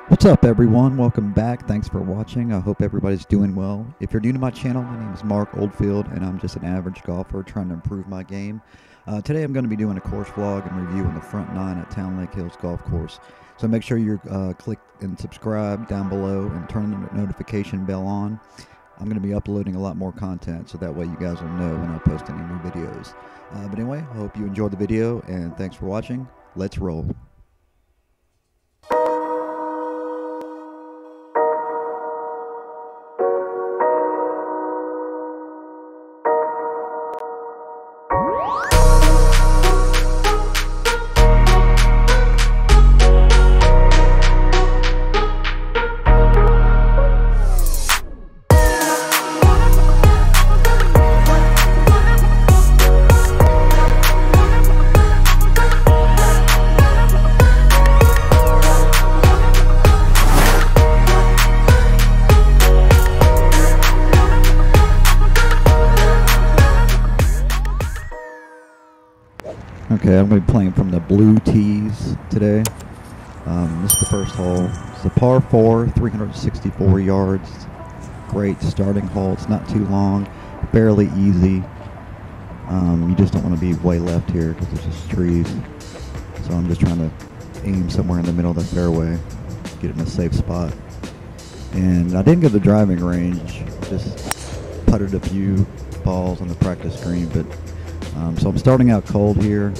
What's up, everyone? Welcome back. Thanks for watching. I hope everybody's doing well. If you're new to my channel, my name is Mark Oldfield, and I'm just an average golfer trying to improve my game. Today I'm going to be doing a course vlog and review on the front nine at Towne Lake Hills Golf Course. So make sure you click and subscribe down below and turn the notification bell on. I'm going to be uploading a lot more content, so that way you guys will know when I post any new videos. But anyway, I hope you enjoyed the video, and thanks for watching. Let's roll. Okay, I'm going to be playing from the blue tees today. This is the first hole. It's a par 4, 364 yards. Great starting hole. It's not too long, fairly easy. You just don't want to be way left here because there's just trees. So I'm just trying to aim somewhere in the middle of the fairway, get in a safe spot. And I didn't go to the driving range, just putted a few balls on the practice green, but so I'm starting out cold here.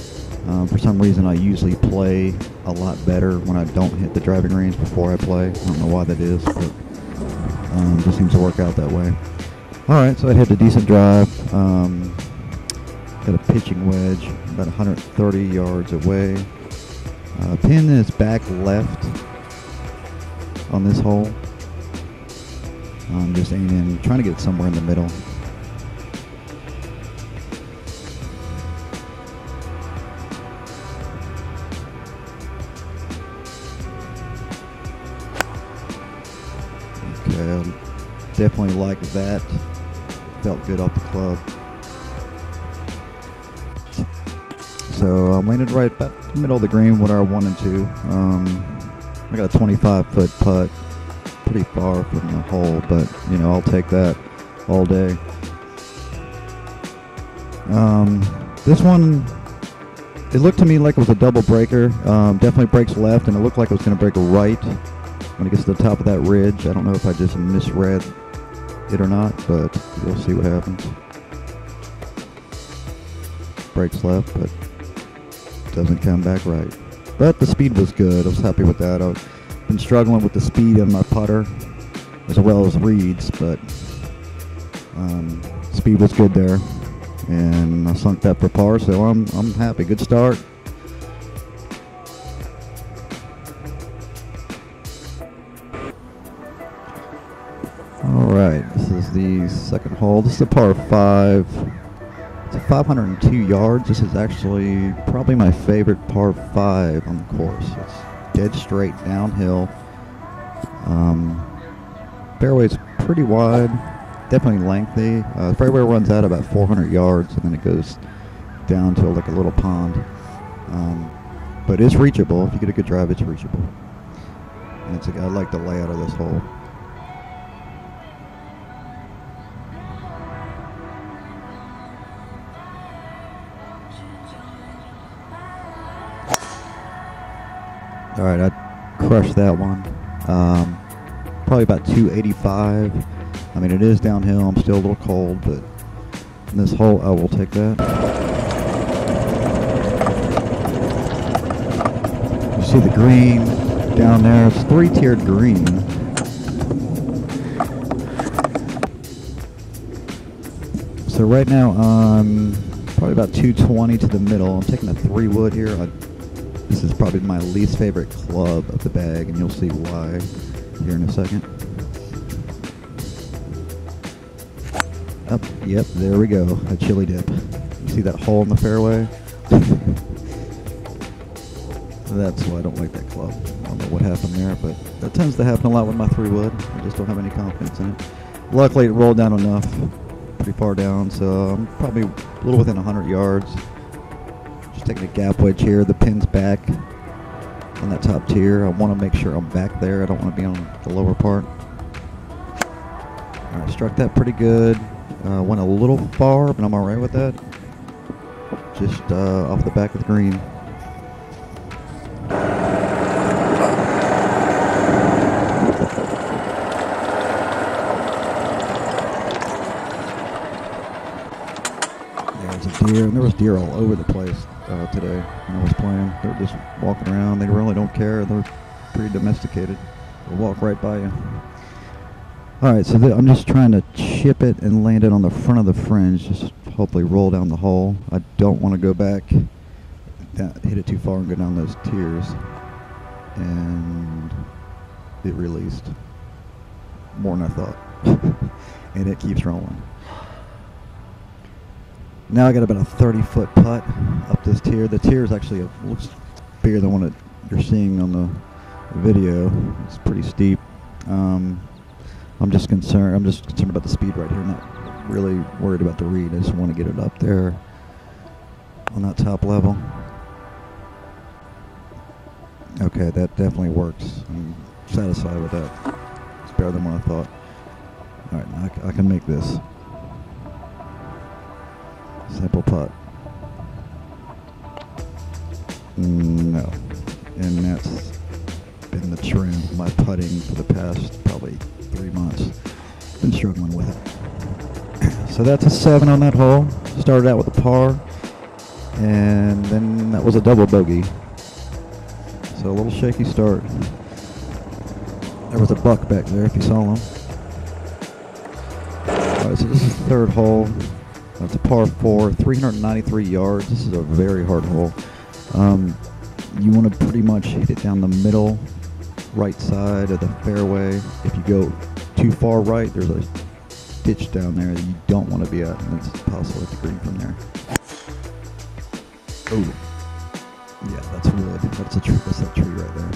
For some reason I usually play a lot better when I don't hit the driving range before I play. I don't know why that is, but it just seems to work out that way. Alright, so I hit a decent drive. Got a pitching wedge about 130 yards away. Pin is back left on this hole. I'm just aiming, trying to get it somewhere in the middle. Okay, definitely like that. Felt good off the club. So I'm landed right about the middle of the green, what I wanted to. I got a 25-foot putt, pretty far from the hole, but you know, I'll take that all day. This one, it looked to me like it was a double breaker. Definitely breaks left, and it looked like it was going to break right when it gets to the top of that ridge. I don't know if I just misread it or not, but we'll see what happens. Breaks left, but doesn't come back right. But the speed was good. I was happy with that. I've been struggling with the speed on my putter as well as reads, but speed was good there, and I sunk that for par, so I'm happy. Good start. Alright, this is the second hole. This is a par 5. It's a 502 yards. This is actually probably my favorite par 5 on the course. It's dead straight downhill. Fairway's pretty wide, definitely lengthy. The fairway runs out about 400 yards, and then it goes down to like a little pond. But it's reachable. If you get a good drive, it's reachable. And I like the layout of this hole. Alright, I crushed that one. Probably about 285. I mean, it is downhill. I'm still a little cold, but in this hole, I will take that. You see the green down there? It's 3-tiered green. So right now, probably about 220 to the middle. I'm taking a 3-wood here. This is probably my least favorite club of the bag, and you'll see why here in a second. Yep, there we go, a chili dip. You see that hole in the fairway? That's why I don't like that club. I don't know what happened there, but that tends to happen a lot with my 3-wood. I just don't have any confidence in it. Luckily, it rolled down enough, pretty far down, so I'm probably a little within 100 yards. Just taking a gap wedge here. The pin's back on that top tier. I want to make sure I'm back there. I don't want to be on the lower part. Alright, struck that pretty good. Went a little far, but I'm alright with that. Just off the back of the green. There's a deer, and there was deer all over the place today when I was playing. They were just walking around. They really don't care. They're pretty domesticated. They'll walk right by you. Alright, so I'm just trying to chip it and land it on the front of the fringe, just hopefully roll down the hole. I don't want to go back, hit it too far and go down those tiers. And it released more than I thought. And it keeps rolling. Now I got about a 30-foot putt up this tier. The tier is actually looks bigger than what you're seeing on the video. It's pretty steep. I'm just concerned about the speed right here. I'm not really worried about the read. I just want to get it up there on that top level. Okay, that definitely works. I'm satisfied with that. It's better than what I thought. Alright, now I can make this. Simple putt. No. And that's been the trend of my putting for the past probably 3 months. Been struggling with it. So that's a 7 on that hole. Started out with a par, and then that was a double bogey. So a little shaky start. There was a buck back there if you saw him. Alright, so this is the third hole. That's a par 4, 393 yards. This is a very hard hole. You want to pretty much hit it down the middle right side of the fairway. If you go too far right, there's a ditch down there that you don't want to be at, and it's possible to green from there. Oh, yeah, that's wood. That's a tree. That's that tree right there.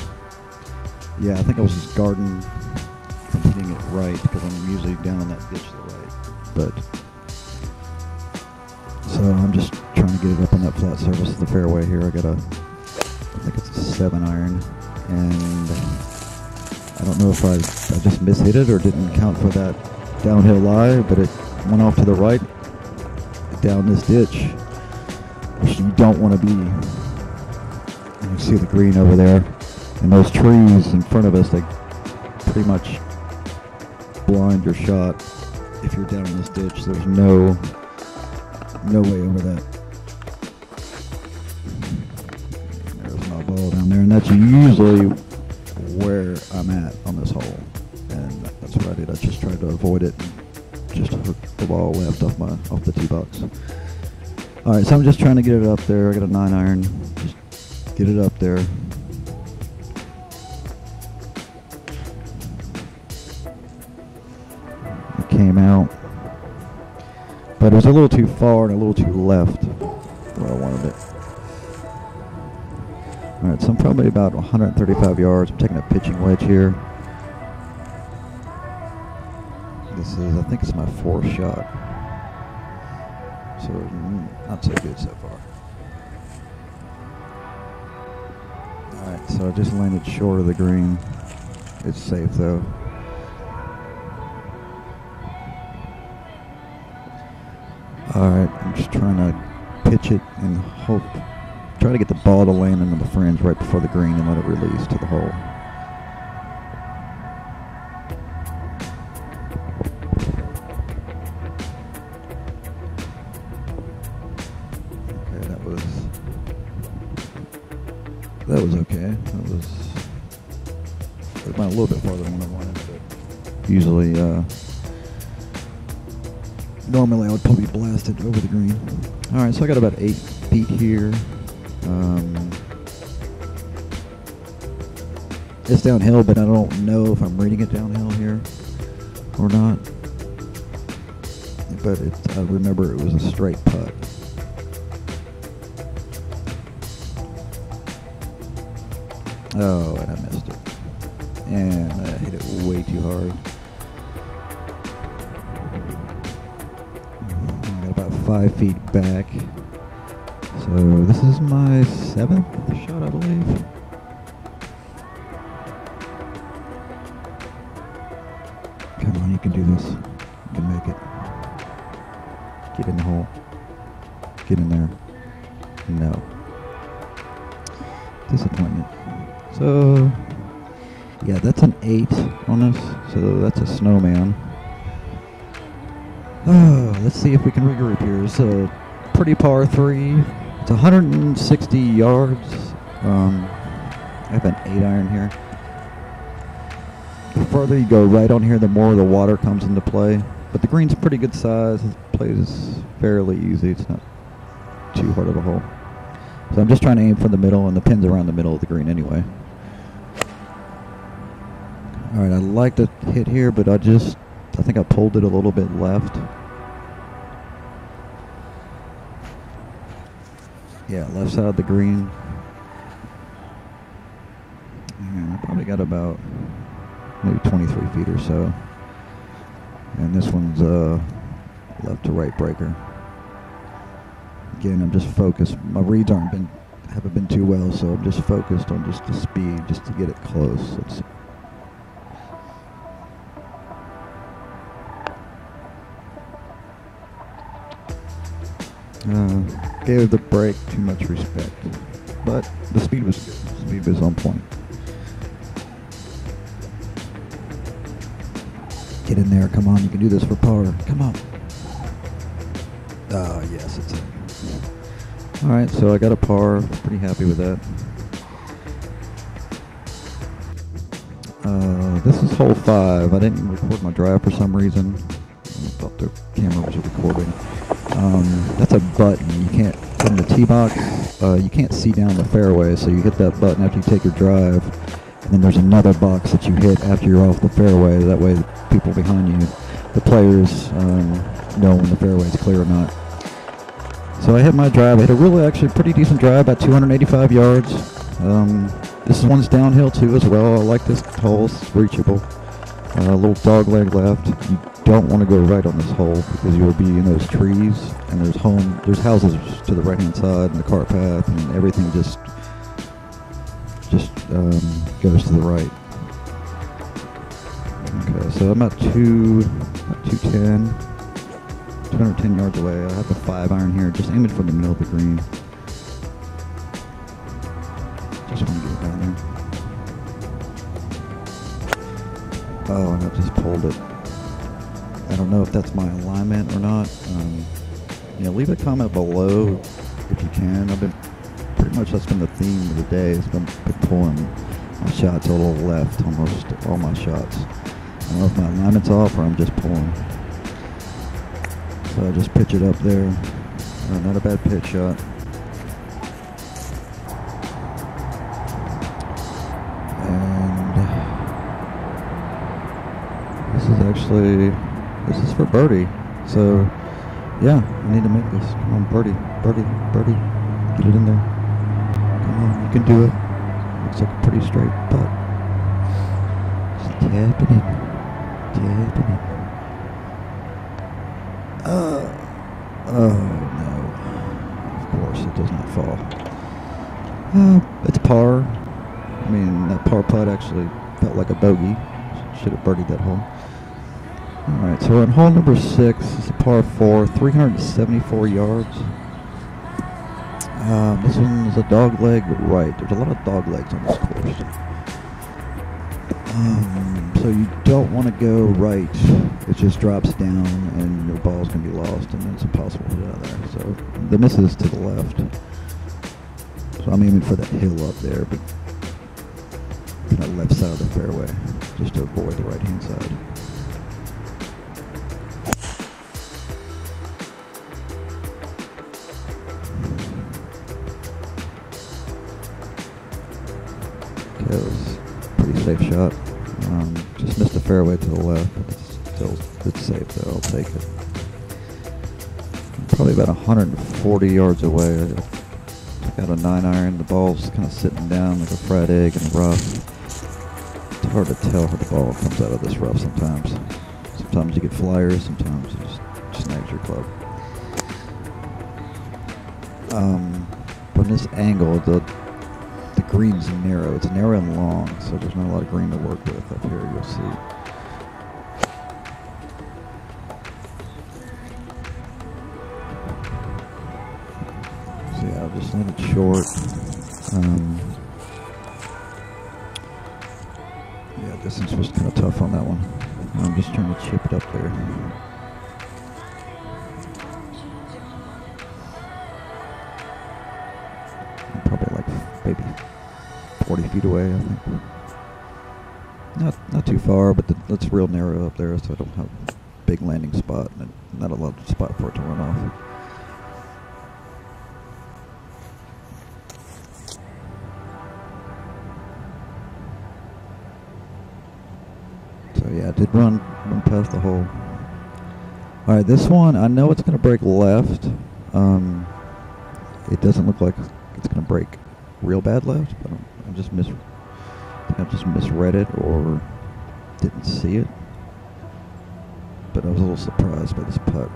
Yeah, I think I was just guarding from hitting it right because I'm usually down on that ditch to the right. But so I'm just trying to get it up on that flat surface of the fairway here. I think it's a 7 iron, and I don't know if I just mishit it or didn't count for that downhill lie, but it went off to the right down this ditch, which you don't want to be. You can see the green over there, and those trees in front of us, they pretty much blind your shot if you're down in this ditch. There's no way over that. There's my ball down there, and that's usually where I'm at on this hole, and that's what I did. I just tried to avoid it and just hook the ball left off the tee box. Alright, so I'm just trying to get it up there. I got a 9 iron. Just get it up there. It came out, but it was a little too far and a little too left where I wanted it. Alright, so I'm probably about 135 yards. I'm taking a pitching wedge here. This is, I think it's my 4th shot. So, not so good so far. Alright, so I just landed short of the green. It's safe though. Alright, I'm just trying to pitch it and hope. Try to get the ball to land into the fringe right before the green and let it release to the hole. Okay, that was okay. It went a little bit farther than I wanted, but usually, normally I would probably blast it over the green. Alright, so I got about 8 feet here. It's downhill, but I don't know if I'm reading it downhill here or not. But I remember it was a straight putt. Oh, and I missed it. And I hit it way too hard. I got about 5 feet back. So this is my 7th shot, I believe. can do this. You can make it. Get in the hole. Get in there. No. Disappointment. So, yeah, that's an 8 on us. So that's a snowman. Oh, let's see if we can regroup here. It's a pretty par 3. It's 160 yards. I have an 8-iron here. The further you go right on here, the more the water comes into play. But the green's pretty good size. It plays fairly easy. It's not too hard of a hole. So I'm just trying to aim for the middle, and the pin's around the middle of the green anyway. Alright, I like to hit here, but I think I pulled it a little bit left. Yeah, left side of the green. And I probably got about maybe 23 feet or so. And this one's left to right breaker. Again, I'm just focused. My reads haven't been too well, so I'm just focused on just the speed, just to get it close. Gave the break too much respect, but the speed was good. The speed was on point. Get in there, come on, you can do this for par. Come on. Oh, yes, it's it. Yeah. All right, so I got a par. Pretty happy with that. This is hole 5. I didn't record my drive for some reason. I thought the camera was recording. That's a button. You can't, from the tee box, you can't see down the fairway, so you hit that button after you take your drive, and then there's another box that you hit after you're off the fairway. That way the people behind you, the players, know when the fairway is clear or not. So I hit my drive. I hit a really, actually pretty decent drive, about 285 yards. This one's downhill too as well. I like this hole, it's reachable. A little dog leg left. You don't want to go right on this hole because you will be in those trees, and there's houses to the right hand side and the cart path, and everything just goes to the right. Okay, so I'm at 210 yards away. I have a 5-iron here, just aiming for the middle of the green. Just want to get it down there. Oh, and I just pulled it. I don't know if that's my alignment or not. Leave a comment below if you can. I've been pretty much, that's been the theme of the day. It's been pulling my shots a little left, almost all my shots. I don't know if my alignment's off or I'm just pulling. So I just pitch it up there. Not a bad pitch shot. This is for birdie. So, yeah, I need to make this. Come on, birdie, birdie, birdie. Get it in there. Come on, you can do it. Looks like a pretty straight putt. Just tapping it. Tapping it. Oh, no. Of course, it does not fall. It's par. I mean, that par putt actually felt like a bogey. Should have birdied that hole. Alright, so we're on hole number 6. It's a par 4, 374 yards. This one is a dog leg right. There's a lot of dog legs on this course. So you don't want to go right. It just drops down and your ball's going to be lost, and then it's impossible to get out of there. So the miss is to the left. So I'm aiming for that hill up there, but that left side of the fairway, just to avoid the right hand side. Okay, that was a pretty safe shot. Just missed the fairway to the left, but it's safe though. I'll take it. Probably about 140 yards away. I got a 9-iron. The ball's kind of sitting down like a fried egg in the rough. It's hard to tell how the ball comes out of this rough sometimes. Sometimes you get flyers, sometimes it just snags your club. From this angle, the green's narrow. It's narrow and long, so there's not a lot of green to work with up here, you'll see. slanted short. Yeah, distance was kind of tough on that one. I'm just trying to chip it up there. I'm probably like maybe 40 feet away, I think. Not too far, but it's real narrow up there, so I don't have a big landing spot, and not a lot of spot for it to run off. So yeah, I did run past the hole. Alright, this one, I know it's going to break left. It doesn't look like it's going to break real bad left, but I just misread it or didn't see it. But I was a little surprised by this putt.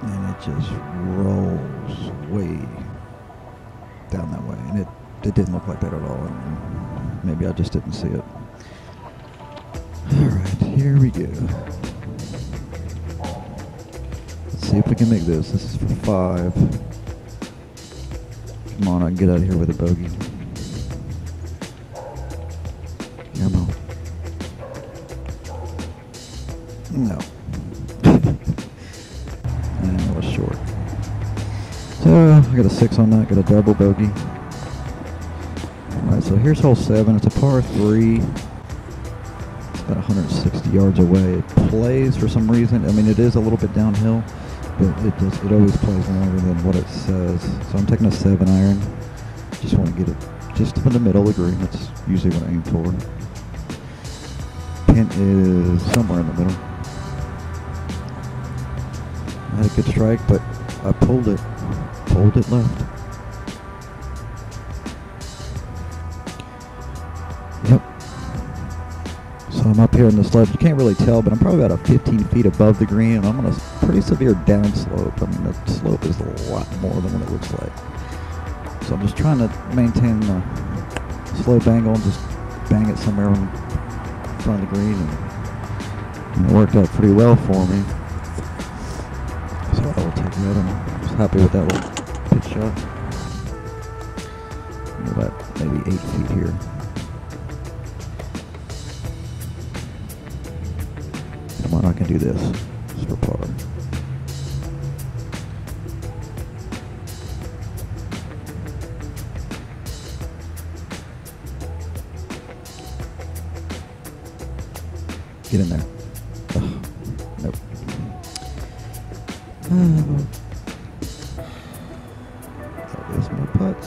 And it just rolls way down that way. And it didn't look like that at all. And maybe I just didn't see it. Alright, here we go. Let's see if we can make this. This is for 5. Come on, I can get out of here with a bogey. Come on. No. And that was short. So, I got a 6 on that, got a double bogey. Alright, so here's hole 7. It's a par 3. It's about 160 yards away. It plays for some reason. I mean, it is a little bit downhill, but it always plays longer than what it says. So I'm taking a 7-iron. Just want to get it just in the middle of the green. That's usually what I aim for. Pin is somewhere in the middle. I had a good strike, but I pulled it left. Yep. So I'm up here in the slope. You can't really tell, but I'm probably about 15 feet above the green, and I'm on a pretty severe downslope. I mean, the slope is a lot more than what it looks like. So I'm just trying to maintain the slope angle and just bang it somewhere in front of the green, and it worked out pretty well for me. So I will take that. I'm just happy with that little pitch shot. About maybe 8 feet here. Come on, I can do this. Just for par. Get in there. Ugh. Nope. That is my putt.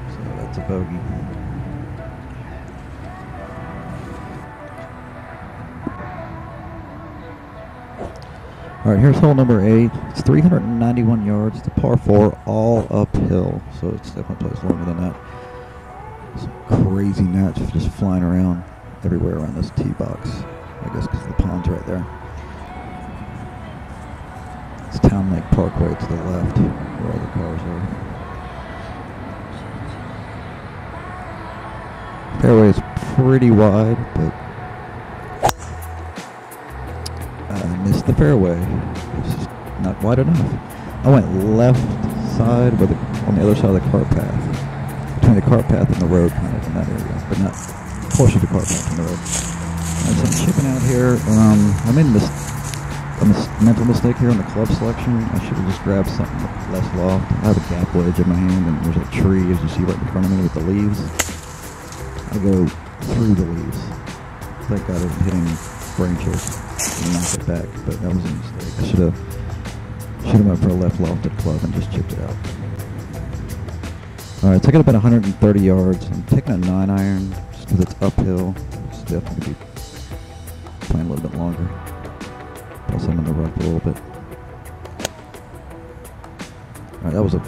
So that's a bogey. Alright, here's hole number 8. It's 391 yards. It's a par 4, all uphill. So it's definitely plays longer than that. Some crazy gnats just flying around everywhere around this tee box. I guess because the pond's right there. It's Towne Lake Parkway to the left, where all the cars are. Fairway is pretty wide, but I missed the fairway. It's just not wide enough. I went left side with on the other side of the cart path. Between the cart path and the road, kind of in that area, but not closer to the cart path and the road. And so I'm chipping out here. I made a mental mistake here on the club selection. I should have just grabbed something less loft. I have a gap wedge in my hand, and there's a tree, as you see right in front of me with the leaves. I go through the leaves. Thank God I didn't hit any branches and knock it back, but that was a mistake. I should have went for a left lofted club and just chipped it out. Alright, so I got about 130 yards. I'm taking a 9-iron just because it's uphill. It's definitely going to be playing a little bit longer. Plus I'm in the rough a little bit. Alright, that was a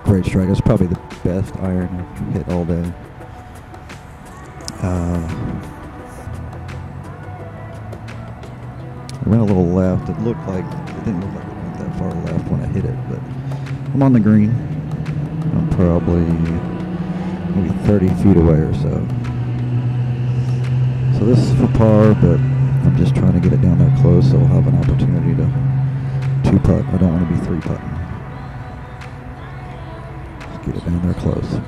great strike. It was probably the best iron I've hit all day. I went a little left. It didn't look like it went that far left when I hit it, but I'm on the green. I'm probably maybe 30 feet away or so. So this is for par, but I'm just trying to get it down there close so I'll have an opportunity to 2-putt. I don't want to be 3-putting. Just get it down there close.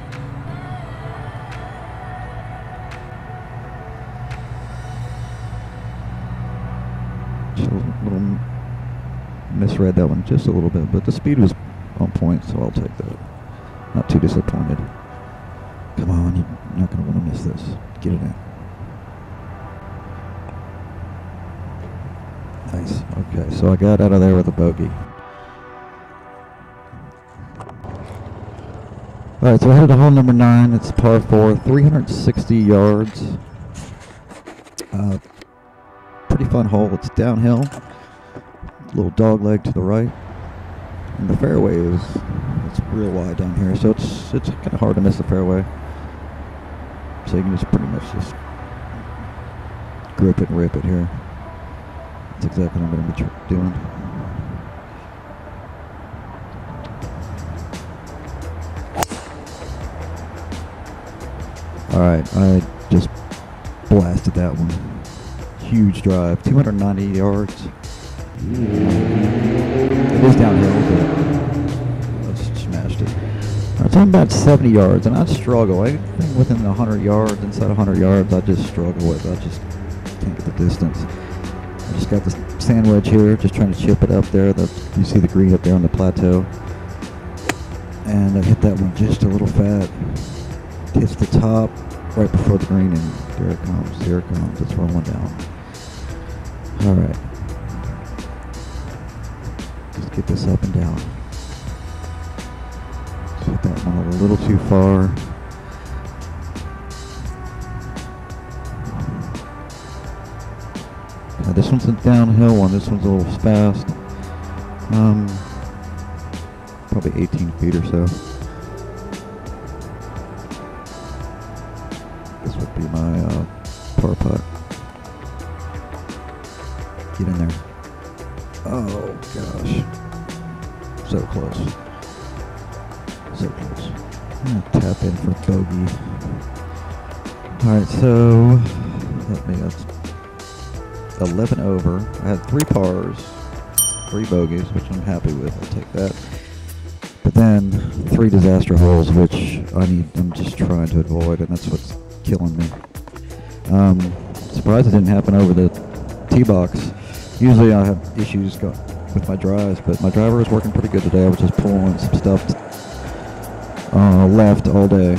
Just a little misread that one just a little bit, but the speed was on point, so I'll take that. Not too disappointed. Come on, you're not going to want to miss this. Get it in. Nice. Okay, so I got out of there with a bogey. Alright, so I headed to hole number 9. It's par 4, 360 yards. Pretty fun hole. It's downhill. Little dog leg to the right. And the fairway it's real wide down here, so it's kind of hard to miss the fairway. So you can just pretty much just grip it and rip it here. That's exactly what I'm going to be doing. Alright, I just blasted that one. Huge drive, 290 yards. It is downhill, but I just smashed it. Alright, so I'm about 70 yards, and I struggle. Anything within 100 yards, inside 100 yards, I just struggle with. I just can't get the distance. I just got this sand wedge here, just trying to chip it up there. You see the green up there on the plateau. And I hit that one just a little fat. Hits the top right before the green, and there it comes. Here it comes. It's rolling down. Alright. Just get this up and down. Just hit that one a little too far. This one's a downhill one. This one's a little fast. Probably 18 feet or so. This would be my par putt. Get in there. Oh gosh. So close. So close. I'm gonna tap in for bogey. Alright, so that's 11 over. I had 3 pars, 3 bogeys, which I'm happy with. I'll take that. But then 3 disaster holes, which I'm just trying to avoid, and that's what's killing me. Surprised it didn't happen over the tee box. Usually I have issues with my drives, but my driver was working pretty good today. I was just pulling some stuff left all day.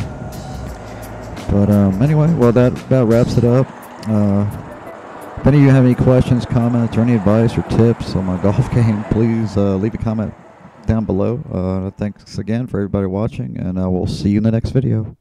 But anyway, well that about wraps it up. If any of you have any questions, comments, or any advice or tips on my golf game, please leave a comment down below. Thanks again for everybody watching, and we'll see you in the next video.